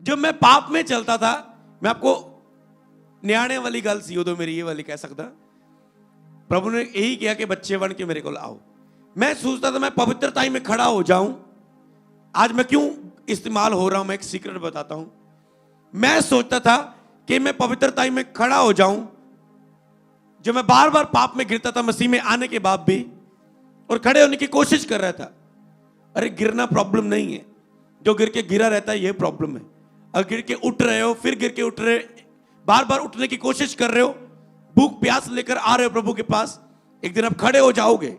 जब मैं पाप में चलता था, मैं आपको न्याणे वाली गल सी उदों मेरी ये वाली कह सकता, प्रभु ने यही किया कि बच्चे बन के मेरे को आओ। मैं सोचता था मैं पवित्रता में खड़ा हो जाऊं। आज मैं क्यों इस्तेमाल हो रहा हूं, मैं एक सीक्रेट बताता हूं। मैं सोचता था कि मैं पवित्रता में खड़ा हो जाऊं। जो मैं बार बार पाप में गिरता था मसीह में आने के बाद भी, और खड़े होने की कोशिश कर रहा था। अरे गिरना प्रॉब्लम नहीं है, जो गिर के गिरा रहता है ये प्रॉब्लम है। अगर गिर के उठ रहे हो, फिर गिर के उठ रहे, बार बार उठने की कोशिश कर रहे हो, भूख प्यास लेकर आ रहे हो प्रभु के पास, एक दिन आप खड़े हो जाओगे।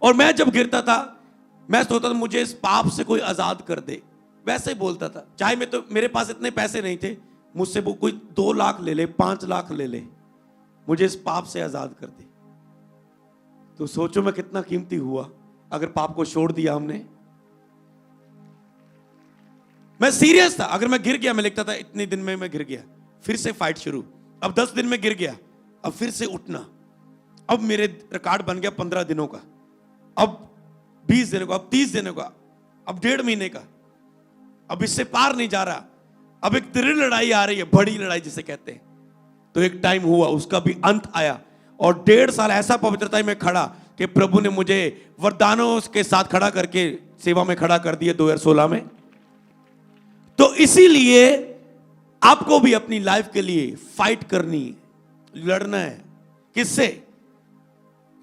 और मैं जब गिरता था, मैं सोचता था मुझे इस पाप से कोई आजाद कर दे। वैसे ही बोलता था, चाहे मैं तो मेरे पास इतने पैसे नहीं थे, मुझसे वो कोई 2 लाख ले ले, 5 लाख ले ले, मुझे इस पाप से आजाद कर दे। तो सोचो मैं कितना कीमती हुआ अगर पाप को छोड़ दिया हमने। मैं सीरियस था। अगर मैं गिर गया, मैं लिखता था इतने दिन में मैं गिर गया, फिर से फाइट शुरू। अब 10 दिन में गिर गया, अब फिर से उठना। अब मेरे रिकॉर्ड बन गया 15 दिनों का, अब 20 दिनों का, अब 30 दिनों का, अब 1.5 महीने का। अब इससे पार नहीं जा रहा। अब एक तीव्र लड़ाई आ रही है, बड़ी लड़ाई जिसे कहते हैं। तो एक टाइम हुआ, उसका भी अंत आया, और 1.5 साल ऐसा पवित्रता में खड़ा कि प्रभु ने मुझे वरदानों के साथ खड़ा करके सेवा में खड़ा कर दिया 2016 में। तो इसीलिए आपको भी अपनी लाइफ के लिए फाइट करनी है, लड़ना है। किससे?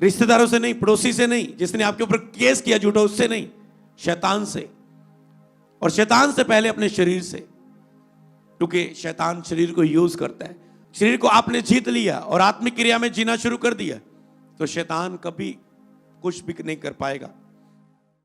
रिश्तेदारों से नहीं, पड़ोसी से नहीं, जिसने आपके ऊपर केस किया झूठा, उससे नहीं, शैतान से। और शैतान से पहले अपने शरीर से, क्योंकि शैतान शरीर को यूज करता है। शरीर को आपने जीत लिया और आत्मिक क्रिया में जीना शुरू कर दिया, तो शैतान कभी कुछ भी नहीं कर पाएगा।